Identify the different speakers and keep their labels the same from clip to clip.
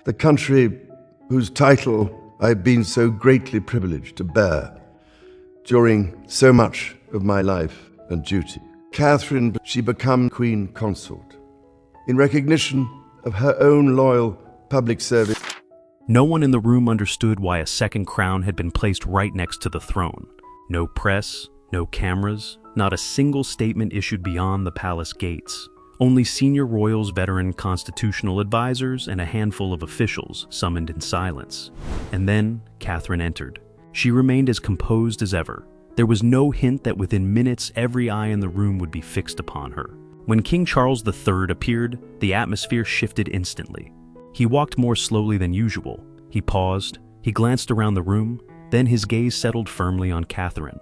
Speaker 1: the country whose title I've been so greatly privileged to bear during so much of my life and duty. Catherine, she became Queen Consort in recognition of her own loyal public service.
Speaker 2: No one in the room understood why a second crown had been placed right next to the throne. No press, no cameras, not a single statement issued beyond the palace gates. Only senior royals, veteran constitutional advisors, and a handful of officials summoned in silence. And then Catherine entered. She remained as composed as ever. There was no hint that within minutes every eye in the room would be fixed upon her. When King Charles III appeared, the atmosphere shifted instantly. He walked more slowly than usual. He paused, he glanced around the room, then his gaze settled firmly on Catherine.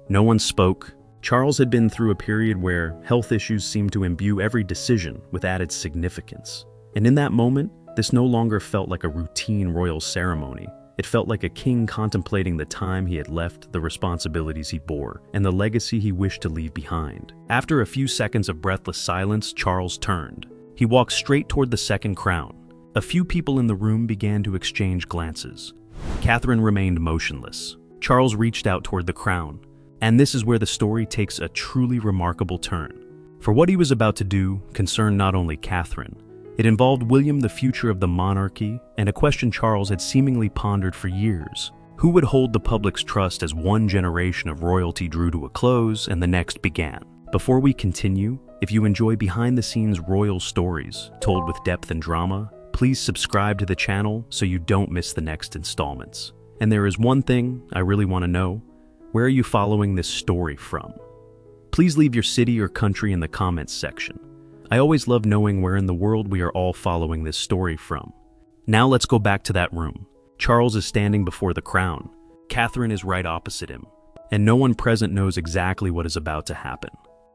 Speaker 2: No one spoke. Charles had been through a period where health issues seemed to imbue every decision with added significance. And in that moment, this no longer felt like a routine royal ceremony. It felt like a king contemplating the time he had left, the responsibilities he bore, and the legacy he wished to leave behind. After a few seconds of breathless silence, Charles turned. He walked straight toward the second crown. A few people in the room began to exchange glances. Catherine remained motionless. Charles reached out toward the crown. And this is where the story takes a truly remarkable turn. For what he was about to do concerned not only Catherine. It involved William, the future of the monarchy, and a question Charles had seemingly pondered for years. Who would hold the public's trust as one generation of royalty drew to a close and the next began? Before we continue, if you enjoy behind-the-scenes royal stories told with depth and drama, please subscribe to the channel so you don't miss the next installments. And there is one thing I really want to know. Where are you following this story from? Please leave your city or country in the comments section. I always love knowing where in the world we are all following this story from. Now let's go back to that room. Charles is standing before the crown. Catherine is right opposite him. And no one present knows exactly what is about to happen.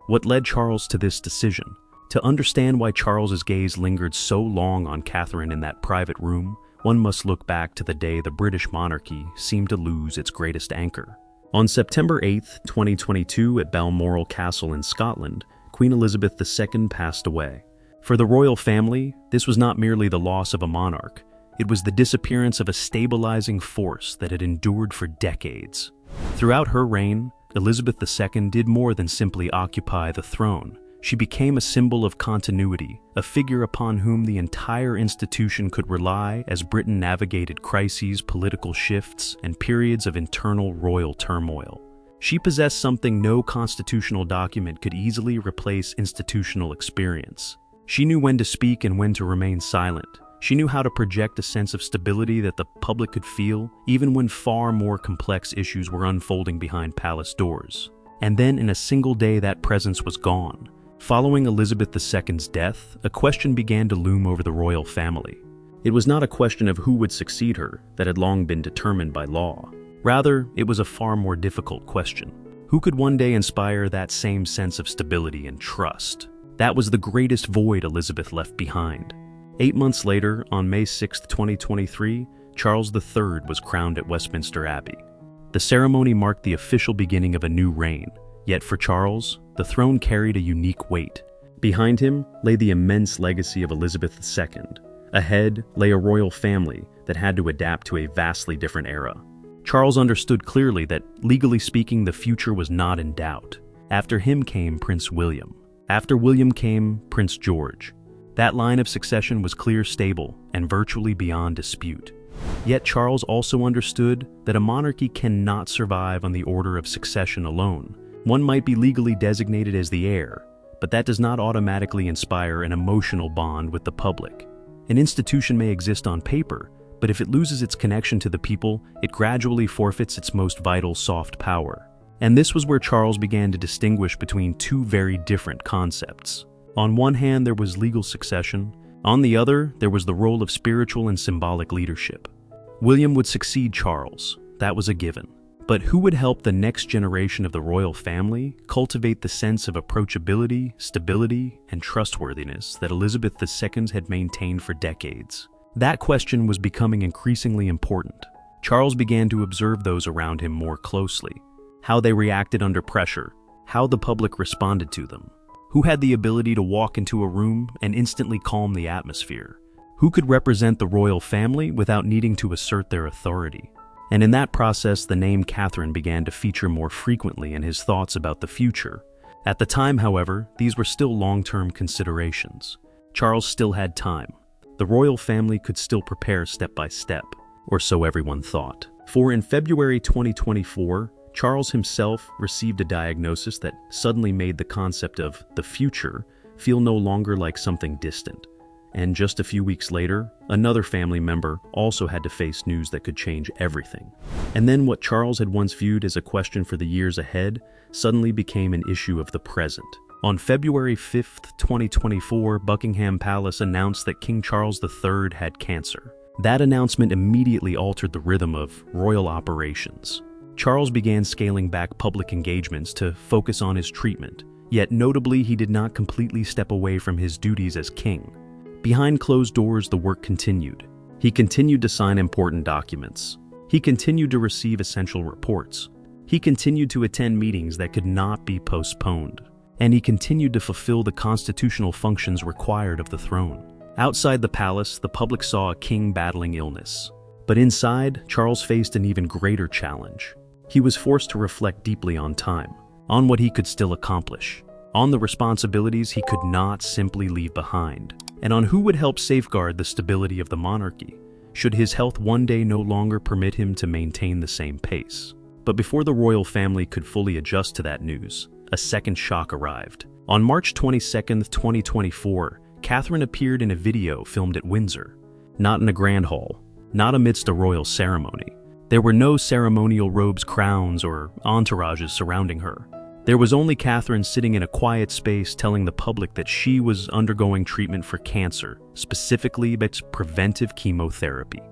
Speaker 2: What led Charles to this decision? To understand why Charles's gaze lingered so long on Catherine in that private room, one must look back to the day the British monarchy seemed to lose its greatest anchor. On September 8, 2022, at Balmoral Castle in Scotland, Queen Elizabeth II passed away. For the royal family, this was not merely the loss of a monarch. It was the disappearance of a stabilizing force that had endured for decades. Throughout her reign, Elizabeth II did more than simply occupy the throne. She became a symbol of continuity, a figure upon whom the entire institution could rely as Britain navigated crises, political shifts, and periods of internal royal turmoil. She possessed something no constitutional document could easily replace: institutional experience. She knew when to speak and when to remain silent. She knew how to project a sense of stability that the public could feel, even when far more complex issues were unfolding behind palace doors. And then in a single day, that presence was gone. Following Elizabeth II's death, a question began to loom over the royal family. It was not a question of who would succeed her that had long been determined by law. Rather, it was a far more difficult question. Who could one day inspire that same sense of stability and trust? That was the greatest void Elizabeth left behind. 8 months later, on May 6, 2023, Charles III was crowned at Westminster Abbey. The ceremony marked the official beginning of a new reign. Yet for Charles, the throne carried a unique weight. Behind him lay the immense legacy of Elizabeth II. Ahead lay a royal family that had to adapt to a vastly different era. Charles understood clearly that, legally speaking, the future was not in doubt. After him came Prince William. After William came Prince George. That line of succession was clear, stable, and virtually beyond dispute. Yet Charles also understood that a monarchy cannot survive on the order of succession alone. One might be legally designated as the heir, but that does not automatically inspire an emotional bond with the public. An institution may exist on paper, but if it loses its connection to the people, it gradually forfeits its most vital soft power. And this was where Charles began to distinguish between two very different concepts. On one hand, there was legal succession. On the other, there was the role of spiritual and symbolic leadership. William would succeed Charles. That was a given. But who would help the next generation of the royal family cultivate the sense of approachability, stability, and trustworthiness that Elizabeth II had maintained for decades? That question was becoming increasingly important. Charles began to observe those around him more closely. How they reacted under pressure, how the public responded to them. Who had the ability to walk into a room and instantly calm the atmosphere? Who could represent the royal family without needing to assert their authority? And in that process, the name Catherine began to feature more frequently in his thoughts about the future. At the time, however, these were still long-term considerations. Charles still had time. The royal family could still prepare step by step, or so everyone thought. For in February 2024, Charles himself received a diagnosis that suddenly made the concept of the future feel no longer like something distant. And just a few weeks later, another family member also had to face news that could change everything. And then what Charles had once viewed as a question for the years ahead suddenly became an issue of the present. On February 5th, 2024, Buckingham Palace announced that King Charles III had cancer. That announcement immediately altered the rhythm of royal operations. Charles began scaling back public engagements to focus on his treatment, yet notably he did not completely step away from his duties as king. Behind closed doors, the work continued. He continued to sign important documents. He continued to receive essential reports. He continued to attend meetings that could not be postponed. And he continued to fulfill the constitutional functions required of the throne. Outside the palace, the public saw a king battling illness. But inside, Charles faced an even greater challenge. He was forced to reflect deeply on time, on what he could still accomplish, on the responsibilities he could not simply leave behind, and on who would help safeguard the stability of the monarchy, should his health one day no longer permit him to maintain the same pace. But before the royal family could fully adjust to that news, a second shock arrived. On March 22, 2024, Catherine appeared in a video filmed at Windsor. Not in a grand hall, not amidst a royal ceremony. There were no ceremonial robes, crowns, or entourages surrounding her. There was only Catherine sitting in a quiet space telling the public that she was undergoing treatment for cancer, specifically its preventive chemotherapy.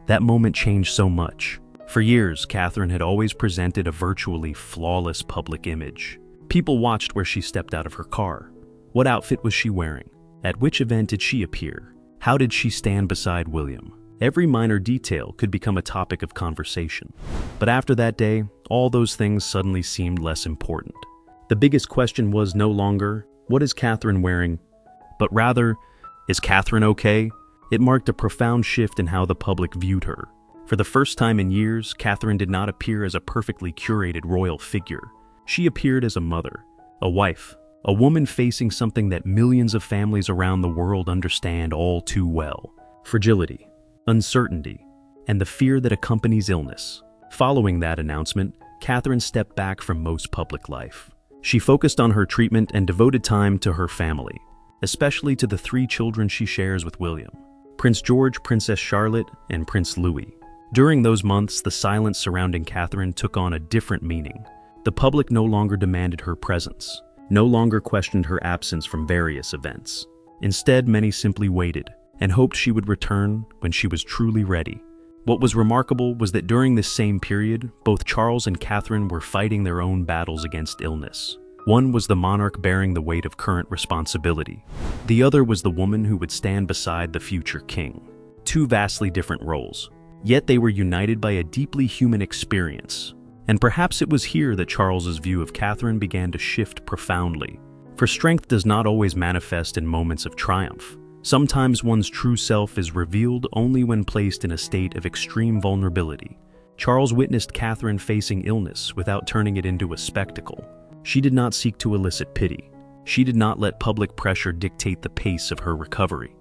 Speaker 2: That moment changed so much. For years, Catherine had always presented a virtually flawless public image. People watched where she stepped out of her car. What outfit was she wearing? At which event did she appear? How did she stand beside William? Every minor detail could become a topic of conversation. But after that day, all those things suddenly seemed less important. The biggest question was no longer, what is Catherine wearing? But rather, is Catherine okay? It marked a profound shift in how the public viewed her. For the first time in years, Catherine did not appear as a perfectly curated royal figure. She appeared as a mother, a wife, a woman facing something that millions of families around the world understand all too well: fragility, uncertainty, and the fear that accompanies illness. Following that announcement, Catherine stepped back from most public life. She focused on her treatment and devoted time to her family, especially to the 3 children she shares with William: Prince George, Princess Charlotte, and Prince Louis. During those months, the silence surrounding Catherine took on a different meaning. The public no longer demanded her presence, no longer questioned her absence from various events. Instead, many simply waited and hoped she would return when she was truly ready. What was remarkable was that during this same period, both Charles and Catherine were fighting their own battles against illness. One was the monarch bearing the weight of current responsibility. The other was the woman who would stand beside the future king. 2 vastly different roles, yet they were united by a deeply human experience. And perhaps it was here that Charles's view of Catherine began to shift profoundly. For strength does not always manifest in moments of triumph. Sometimes one's true self is revealed only when placed in a state of extreme vulnerability. Charles witnessed Catherine facing illness without turning it into a spectacle. She did not seek to elicit pity. She did not let public pressure dictate the pace of her recovery.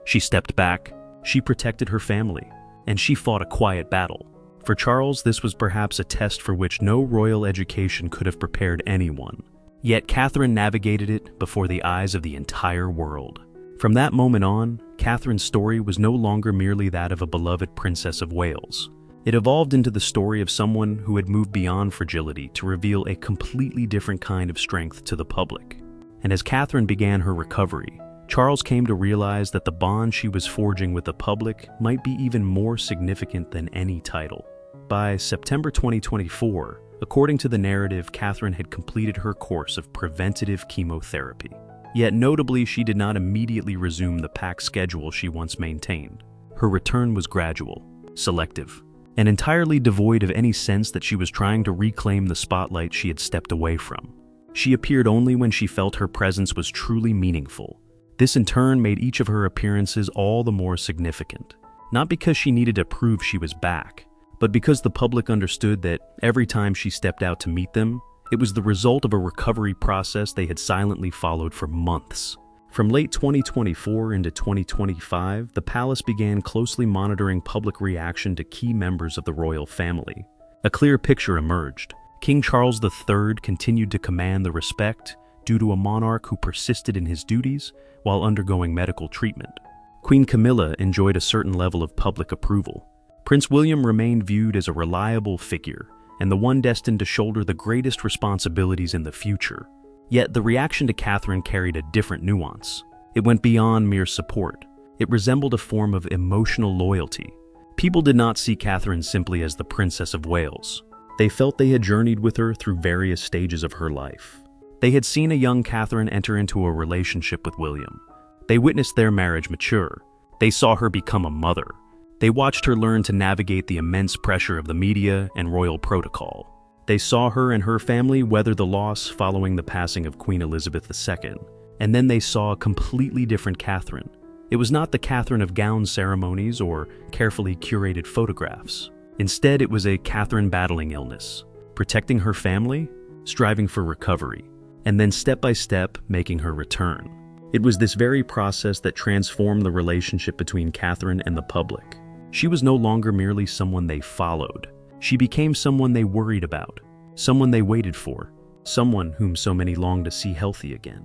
Speaker 2: She stepped back, she protected her family, and she fought a quiet battle. For Charles, this was perhaps a test for which no royal education could have prepared anyone. Yet Catherine navigated it before the eyes of the entire world. From that moment on, Catherine's story was no longer merely that of a beloved Princess of Wales. It evolved into the story of someone who had moved beyond fragility to reveal a completely different kind of strength to the public. And as Catherine began her recovery, Charles came to realize that the bond she was forging with the public might be even more significant than any title. By September 2024, according to the narrative, Catherine had completed her course of preventative chemotherapy. Yet notably, she did not immediately resume the packed schedule she once maintained. Her return was gradual, selective, and entirely devoid of any sense that she was trying to reclaim the spotlight she had stepped away from. She appeared only when she felt her presence was truly meaningful. This in turn made each of her appearances all the more significant, not because she needed to prove she was back, but because the public understood that every time she stepped out to meet them, it was the result of a recovery process they had silently followed for months. From late 2024 into 2025, the palace began closely monitoring public reaction to key members of the royal family. A clear picture emerged. King Charles III continued to command the respect due to a monarch who persisted in his duties while undergoing medical treatment. Queen Camilla enjoyed a certain level of public approval. Prince William remained viewed as a reliable figure and the one destined to shoulder the greatest responsibilities in the future. Yet the reaction to Catherine carried a different nuance. It went beyond mere support. It resembled a form of emotional loyalty. People did not see Catherine simply as the Princess of Wales. They felt they had journeyed with her through various stages of her life. They had seen a young Catherine enter into a relationship with William. They witnessed their marriage mature. They saw her become a mother. They watched her learn to navigate the immense pressure of the media and royal protocol. They saw her and her family weather the loss following the passing of Queen Elizabeth II. And then they saw a completely different Catherine. It was not the Catherine of gown ceremonies or carefully curated photographs. Instead, it was a Catherine battling illness, protecting her family, striving for recovery, and then step by step making her return. It was this very process that transformed the relationship between Catherine and the public. She was no longer merely someone they followed. She became someone they worried about, someone they waited for, someone whom so many longed to see healthy again.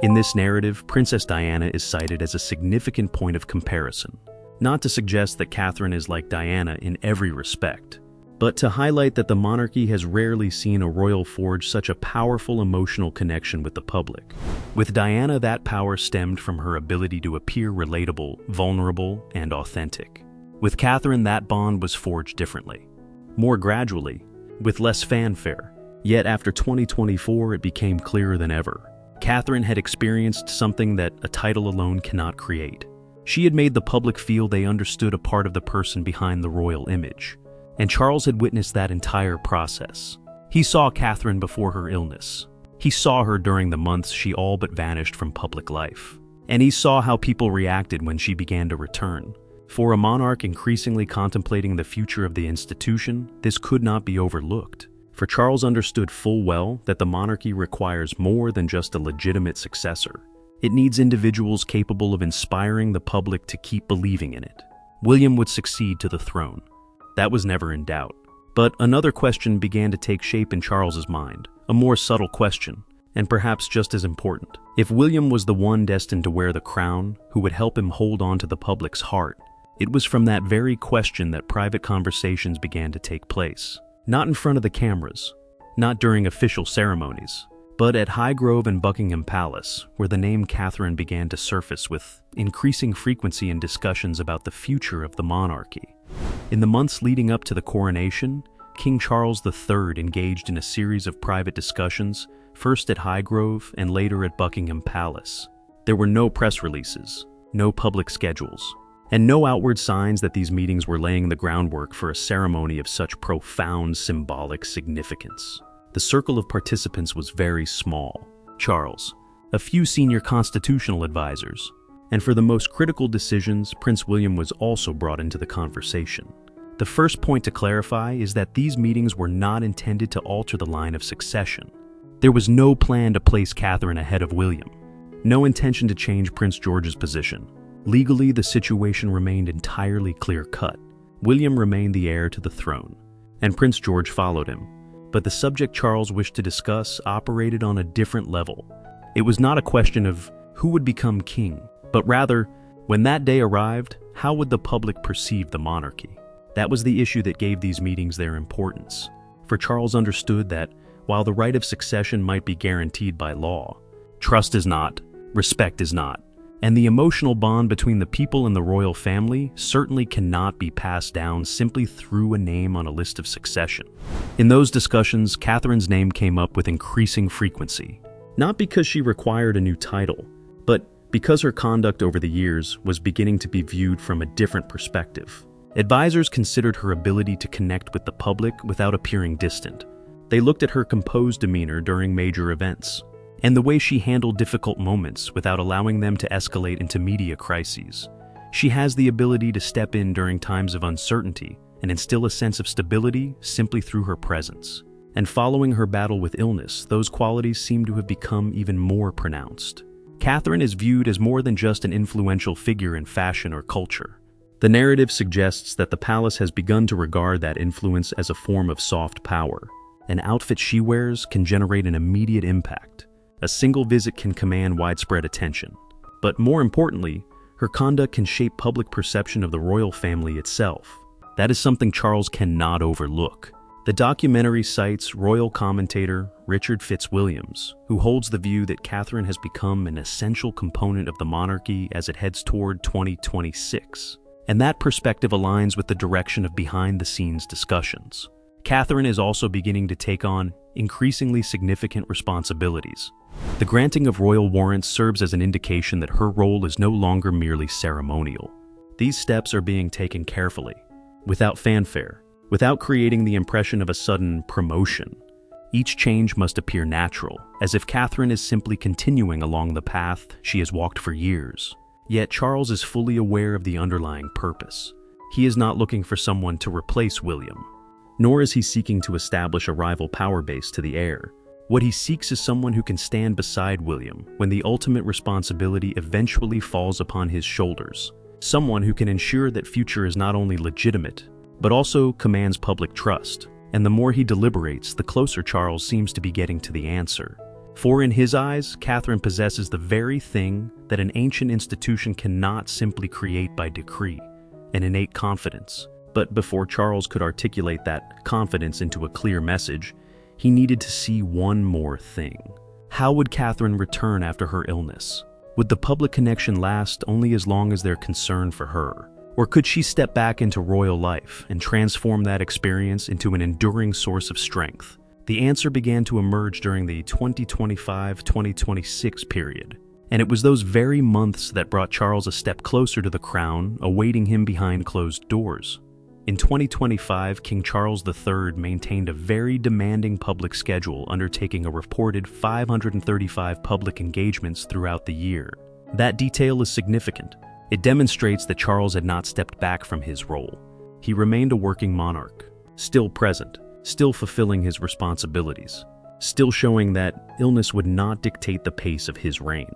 Speaker 2: In this narrative, Princess Diana is cited as a significant point of comparison, not to suggest that Catherine is like Diana in every respect, but to highlight that the monarchy has rarely seen a royal forge such a powerful emotional connection with the public. With Diana, that power stemmed from her ability to appear relatable, vulnerable, and authentic. With Catherine, that bond was forged differently, more gradually, with less fanfare. Yet after 2024, it became clearer than ever. Catherine had experienced something that a title alone cannot create. She had made the public feel they understood a part of the person behind the royal image. And Charles had witnessed that entire process. He saw Catherine before her illness. He saw her during the months she all but vanished from public life. And he saw how people reacted when she began to return. For a monarch increasingly contemplating the future of the institution, this could not be overlooked. For Charles understood full well that the monarchy requires more than just a legitimate successor. It needs individuals capable of inspiring the public to keep believing in it. William would succeed to the throne. That was never in doubt. But another question began to take shape in Charles's mind, a more subtle question, and perhaps just as important. If William was the one destined to wear the crown, who would help him hold on to the public's heart, it was from that very question that private conversations began to take place. Not in front of the cameras, not during official ceremonies, but at Highgrove and Buckingham Palace, where the name Catherine began to surface with increasing frequency in discussions about the future of the monarchy. In the months leading up to the coronation, King Charles III engaged in a series of private discussions, first at Highgrove and later at Buckingham Palace. There were no press releases, no public schedules, and no outward signs that these meetings were laying the groundwork for a ceremony of such profound symbolic significance. The circle of participants was very small. Charles, a few senior constitutional advisors, and for the most critical decisions, Prince William was also brought into the conversation. The first point to clarify is that these meetings were not intended to alter the line of succession. There was no plan to place Catherine ahead of William, no intention to change Prince George's position. Legally, the situation remained entirely clear-cut. William remained the heir to the throne, and Prince George followed him. But the subject Charles wished to discuss operated on a different level. It was not a question of who would become king, but rather, when that day arrived, how would the public perceive the monarchy? That was the issue that gave these meetings their importance. For Charles understood that, while the right of succession might be guaranteed by law, trust is not, respect is not, and the emotional bond between the people and the royal family certainly cannot be passed down simply through a name on a list of succession. In those discussions, Catherine's name came up with increasing frequency, not because she required a new title, but because her conduct over the years was beginning to be viewed from a different perspective. Advisors considered her ability to connect with the public without appearing distant. They looked at her composed demeanor during major events, and the way she handled difficult moments without allowing them to escalate into media crises. She has the ability to step in during times of uncertainty and instill a sense of stability simply through her presence. And following her battle with illness, those qualities seem to have become even more pronounced. Catherine is viewed as more than just an influential figure in fashion or culture. The narrative suggests that the palace has begun to regard that influence as a form of soft power. An outfit she wears can generate an immediate impact. A single visit can command widespread attention. But more importantly, her conduct can shape public perception of the royal family itself. That is something Charles cannot overlook. The documentary cites royal commentator Richard Fitzwilliams, who holds the view that Catherine has become an essential component of the monarchy as it heads toward 2026. And that perspective aligns with the direction of behind-the-scenes discussions. Catherine is also beginning to take on increasingly significant responsibilities. The granting of royal warrants serves as an indication that her role is no longer merely ceremonial. These steps are being taken carefully, without fanfare, without creating the impression of a sudden promotion. Each change must appear natural, as if Catherine is simply continuing along the path she has walked for years. Yet Charles is fully aware of the underlying purpose. He is not looking for someone to replace William, nor is he seeking to establish a rival power base to the heir. What he seeks is someone who can stand beside William when the ultimate responsibility eventually falls upon his shoulders. Someone who can ensure that future is not only legitimate, but also commands public trust. And the more he deliberates, the closer Charles seems to be getting to the answer. For in his eyes, Catherine possesses the very thing that an ancient institution cannot simply create by decree, an innate confidence. But before Charles could articulate that confidence into a clear message, he needed to see one more thing. How would Catherine return after her illness? Would the public connection last only as long as their concern for her? Or could she step back into royal life and transform that experience into an enduring source of strength? The answer began to emerge during the 2025-2026 period, and it was those very months that brought Charles a step closer to the crown, awaiting him behind closed doors. In 2025, King Charles III maintained a very demanding public schedule, undertaking a reported 535 public engagements throughout the year. That detail is significant. It demonstrates that Charles had not stepped back from his role. He remained a working monarch, still present, still fulfilling his responsibilities, still showing that illness would not dictate the pace of his reign.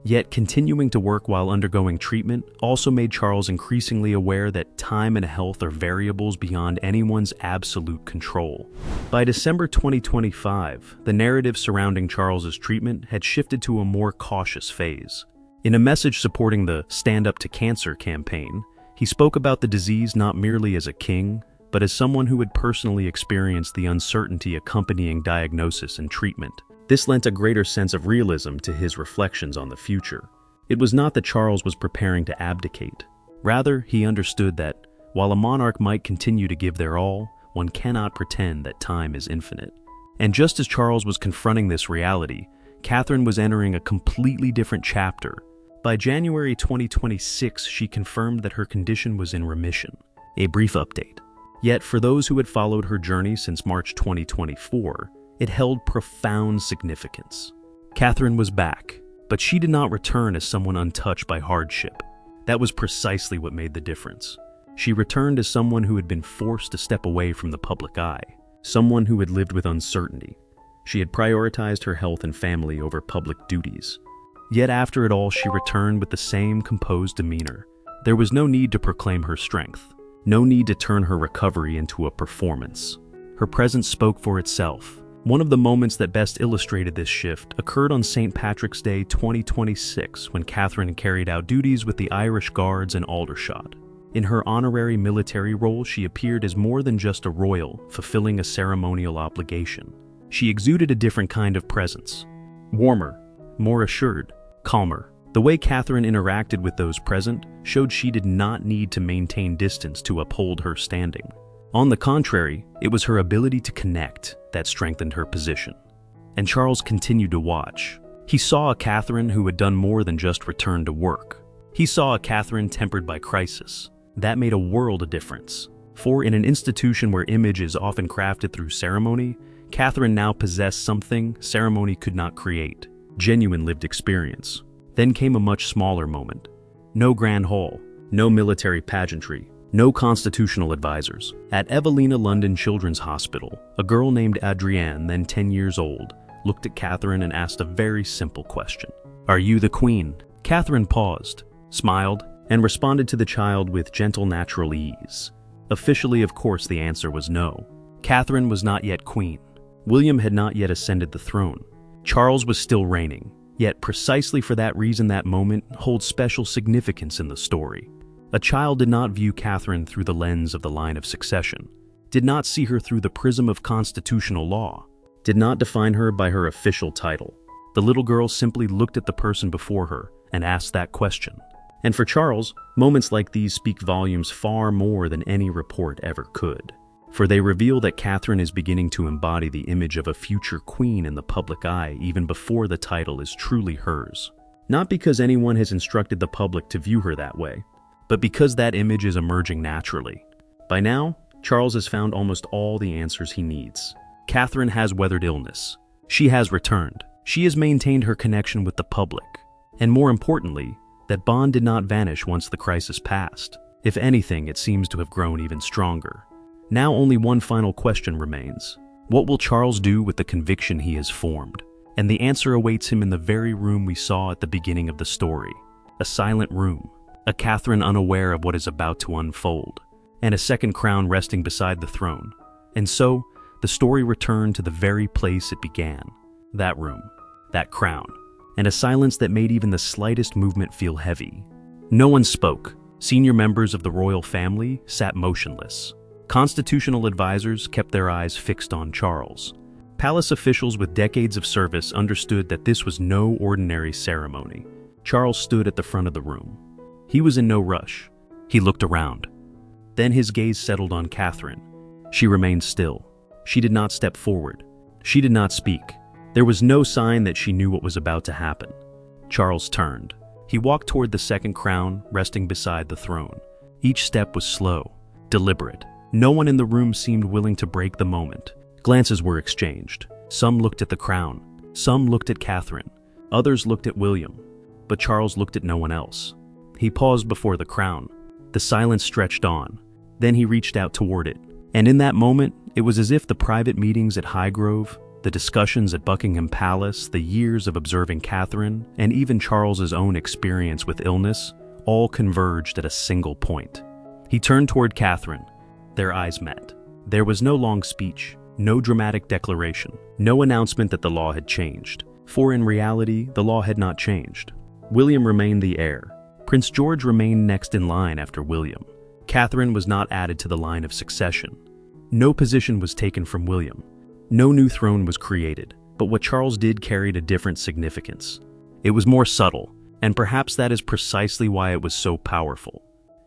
Speaker 2: Yet continuing to work while undergoing treatment also made Charles increasingly aware that time and health are variables beyond anyone's absolute control. By December 2025, the narrative surrounding Charles's treatment had shifted to a more cautious phase. In a message supporting the Stand Up to Cancer campaign, he spoke about the disease not merely as a king, but as someone who had personally experienced the uncertainty accompanying diagnosis and treatment. This lent a greater sense of realism to his reflections on the future. It was not that Charles was preparing to abdicate. Rather, he understood that, while a monarch might continue to give their all, one cannot pretend that time is infinite. And just as Charles was confronting this reality, Catherine was entering a completely different chapter. By January 2026, she confirmed that her condition was in remission. A brief update. Yet, for those who had followed her journey since March 2024, it held profound significance. Catherine was back, but she did not return as someone untouched by hardship. That was precisely what made the difference. She returned as someone who had been forced to step away from the public eye, someone who had lived with uncertainty. She had prioritized her health and family over public duties. Yet after it all, she returned with the same composed demeanor. There was no need to proclaim her strength, no need to turn her recovery into a performance. Her presence spoke for itself. One of the moments that best illustrated this shift occurred on St. Patrick's Day 2026, when Catherine carried out duties with the Irish Guards in Aldershot. In her honorary military role, she appeared as more than just a royal, fulfilling a ceremonial obligation. She exuded a different kind of presence. Warmer, more assured, calmer. The way Catherine interacted with those present showed she did not need to maintain distance to uphold her standing. On the contrary, it was her ability to connect that strengthened her position. And Charles continued to watch. He saw a Catherine who had done more than just return to work. He saw a Catherine tempered by crisis. That made a world of difference. For in an institution where image is often crafted through ceremony, Catherine now possessed something ceremony could not create: genuine lived experience. Then came a much smaller moment. No grand hall, no military pageantry, no constitutional advisors. At Evelina London Children's Hospital, a girl named Adrienne, then 10 years old, looked at Catherine and asked a very simple question. "Are you the queen?" Catherine paused, smiled, and responded to the child with gentle natural ease. Officially, of course, the answer was no. Catherine was not yet queen. William had not yet ascended the throne. Charles was still reigning, yet precisely for that reason that moment holds special significance in the story. A child did not view Catherine through the lens of the line of succession, did not see her through the prism of constitutional law, did not define her by her official title. The little girl simply looked at the person before her and asked that question. And for Charles, moments like these speak volumes far more than any report ever could. For they reveal that Catherine is beginning to embody the image of a future queen in the public eye even before the title is truly hers. Not because anyone has instructed the public to view her that way, but because that image is emerging naturally. By now, Charles has found almost all the answers he needs. Catherine has weathered illness. She has returned. She has maintained her connection with the public. And more importantly, that bond did not vanish once the crisis passed. If anything, it seems to have grown even stronger. Now only one final question remains. What will Charles do with the conviction he has formed? And the answer awaits him in the very room we saw at the beginning of the story. A silent room, a Catherine unaware of what is about to unfold, and a second crown resting beside the throne. And so, the story returned to the very place it began. That room, that crown, and a silence that made even the slightest movement feel heavy. No one spoke. Senior members of the royal family sat motionless. Constitutional advisors kept their eyes fixed on Charles. Palace officials with decades of service understood that this was no ordinary ceremony. Charles stood at the front of the room. He was in no rush. He looked around. Then his gaze settled on Catherine. She remained still. She did not step forward. She did not speak. There was no sign that she knew what was about to happen. Charles turned. He walked toward the second crown, resting beside the throne. Each step was slow, deliberate. No one in the room seemed willing to break the moment. Glances were exchanged. Some looked at the crown. Some looked at Catherine. Others looked at William. But Charles looked at no one else. He paused before the crown. The silence stretched on. Then he reached out toward it. And in that moment, it was as if the private meetings at Highgrove, the discussions at Buckingham Palace, the years of observing Catherine, and even Charles's own experience with illness, all converged at a single point. He turned toward Catherine. Their eyes met. There was no long speech, no dramatic declaration, no announcement that the law had changed. For in reality, the law had not changed. William remained the heir. Prince George remained next in line after William. Catherine was not added to the line of succession. No position was taken from William. No new throne was created, but what Charles did carried a different significance. It was more subtle, and perhaps that is precisely why it was so powerful.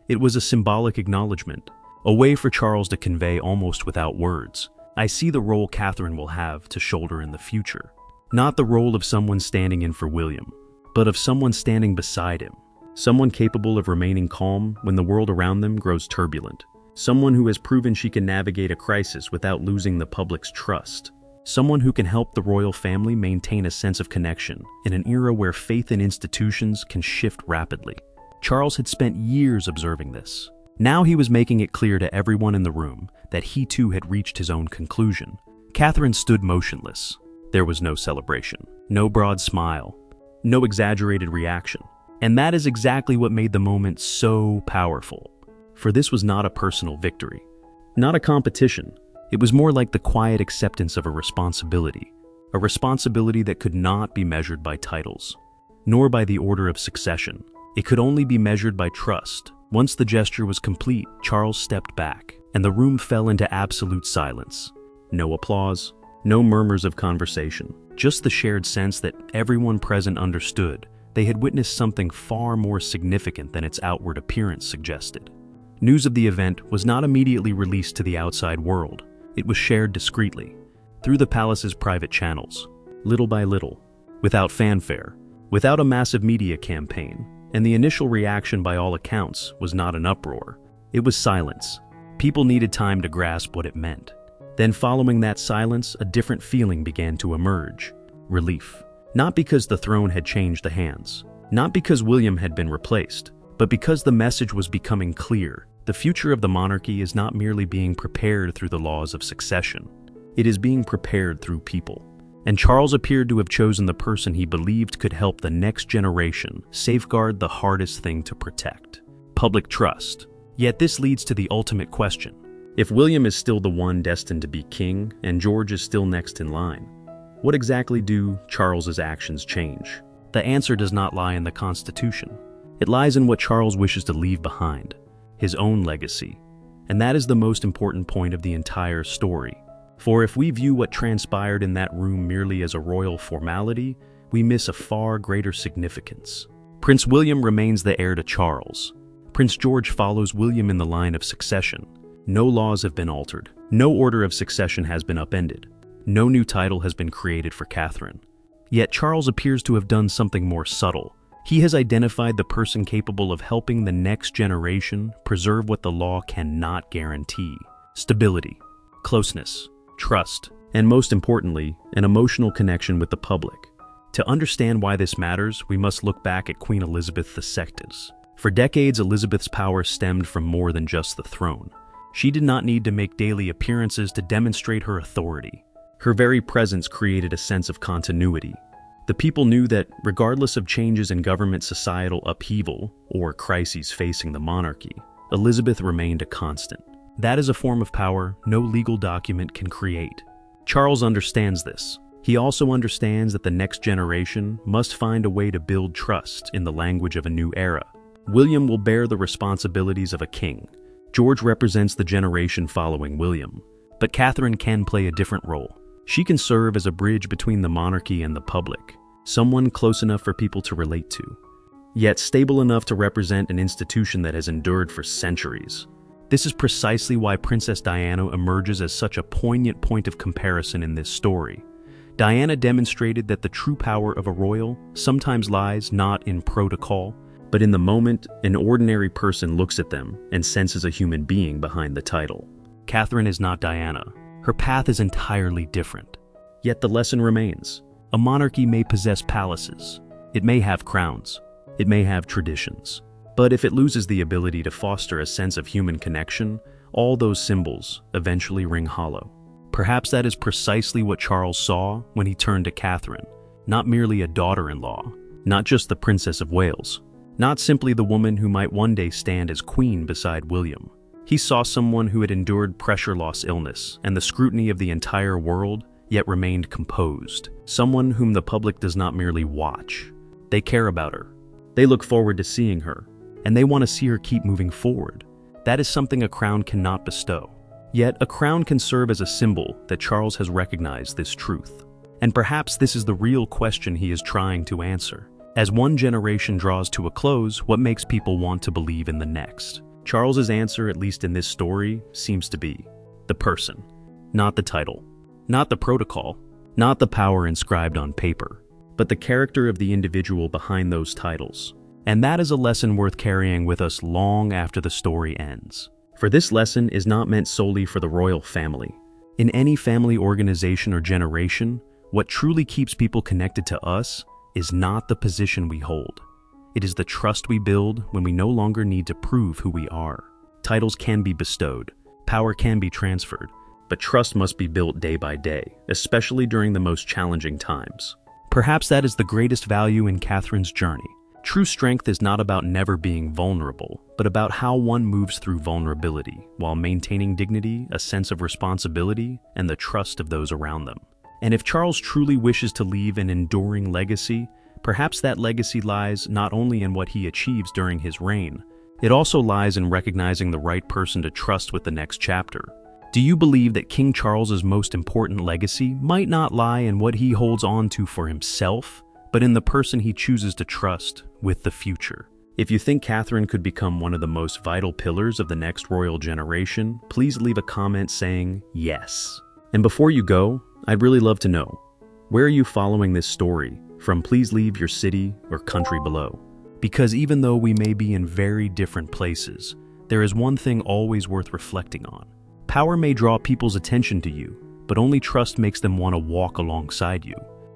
Speaker 2: It was a symbolic acknowledgement, a way for Charles to convey almost without words, "I see the role Catherine will have to shoulder in the future." Not the role of someone standing in for William, but of someone standing beside him. Someone capable of remaining calm when the world around them grows turbulent. Someone who has proven she can navigate a crisis without losing the public's trust. Someone who can help the royal family maintain a sense of connection in an era where faith in institutions can shift rapidly. Charles had spent years observing this. Now he was making it clear to everyone in the room that he too had reached his own conclusion. Catherine stood motionless. There was no celebration, no broad smile, no exaggerated reaction. And that is exactly what made the moment so powerful. For this was not a personal victory, not a competition. It was more like the quiet acceptance of a responsibility that could not be measured by titles, nor by the order of succession. It could only be measured by trust. Once the gesture was complete, Charles stepped back, and the room fell into absolute silence. No applause, no murmurs of conversation, just the shared sense that everyone present understood they had witnessed something far more significant than its outward appearance suggested. News of the event was not immediately released to the outside world. It was shared discreetly, through the palace's private channels, little by little, without fanfare, without a massive media campaign, and the initial reaction by all accounts was not an uproar. It was silence. People needed time to grasp what it meant. Then following that silence, a different feeling began to emerge. Relief. Not because the throne had changed the hands, not because William had been replaced, but because the message was becoming clear. The future of the monarchy is not merely being prepared through the laws of succession. It is being prepared through people. And Charles appeared to have chosen the person he believed could help the next generation safeguard the hardest thing to protect: public trust. Yet this leads to the ultimate question. If William is still the one destined to be king and George is still next in line, what exactly do Charles's actions change? The answer does not lie in the Constitution. It lies in what Charles wishes to leave behind, his own legacy. And that is the most important point of the entire story. For if we view what transpired in that room merely as a royal formality, we miss a far greater significance. Prince William remains the heir to Charles. Prince George follows William in the line of succession. No laws have been altered. No order of succession has been upended. No new title has been created for Catherine. Yet Charles appears to have done something more subtle. He has identified the person capable of helping the next generation preserve what the law cannot guarantee: stability, closeness, trust, and most importantly, an emotional connection with the public. To understand why this matters, we must look back at Queen Elizabeth II's. For decades, Elizabeth's power stemmed from more than just the throne. She did not need to make daily appearances to demonstrate her authority. Her very presence created a sense of continuity. The people knew that, regardless of changes in government, societal upheaval, or crises facing the monarchy, Elizabeth remained a constant. That is a form of power no legal document can create. Charles understands this. He also understands that the next generation must find a way to build trust in the language of a new era. William will bear the responsibilities of a king. George represents the generation following William. But Catherine can play a different role. She can serve as a bridge between the monarchy and the public, someone close enough for people to relate to, yet stable enough to represent an institution that has endured for centuries. This is precisely why Princess Diana emerges as such a poignant point of comparison in this story. Diana demonstrated that the true power of a royal sometimes lies not in protocol, but in the moment an ordinary person looks at them and senses a human being behind the title. Catherine is not Diana. Her path is entirely different. Yet the lesson remains. A monarchy may possess palaces. It may have crowns. It may have traditions. But if it loses the ability to foster a sense of human connection, all those symbols eventually ring hollow. Perhaps that is precisely what Charles saw when he turned to Catherine, not merely a daughter-in-law, not just the Princess of Wales, not simply the woman who might one day stand as queen beside William. He saw someone who had endured pressure-loss illness and the scrutiny of the entire world, yet remained composed. Someone whom the public does not merely watch. They care about her. They look forward to seeing her, and they want to see her keep moving forward. That is something a crown cannot bestow. Yet a crown can serve as a symbol that Charles has recognized this truth. And perhaps this is the real question he is trying to answer. As one generation draws to a close, what makes people want to believe in the next? Charles's answer, at least in this story, seems to be the person, not the title, not the protocol, not the power inscribed on paper, but the character of the individual behind those titles. And that is a lesson worth carrying with us long after the story ends. For this lesson is not meant solely for the royal family. In any family, organization, or generation, what truly keeps people connected to us is not the position we hold. It is the trust we build when we no longer need to prove who we are. Titles can be bestowed, power can be transferred, but trust must be built day by day, especially during the most challenging times. Perhaps that is the greatest value in Catherine's journey. True strength is not about never being vulnerable, but about how one moves through vulnerability while maintaining dignity, a sense of responsibility, and the trust of those around them. And if Charles truly wishes to leave an enduring legacy, perhaps that legacy lies not only in what he achieves during his reign, it also lies in recognizing the right person to trust with the next chapter. Do you believe that King Charles's most important legacy might not lie in what he holds on to for himself, but in the person he chooses to trust with the future? If you think Catherine could become one of the most vital pillars of the next royal generation, please leave a comment saying yes. And before you go, I'd really love to know, where are you following this story from? Please leave your city or country below. Because even though we may be in very different places, there is one thing always worth reflecting on. Power may draw people's attention to you, but only trust makes them want to walk alongside you.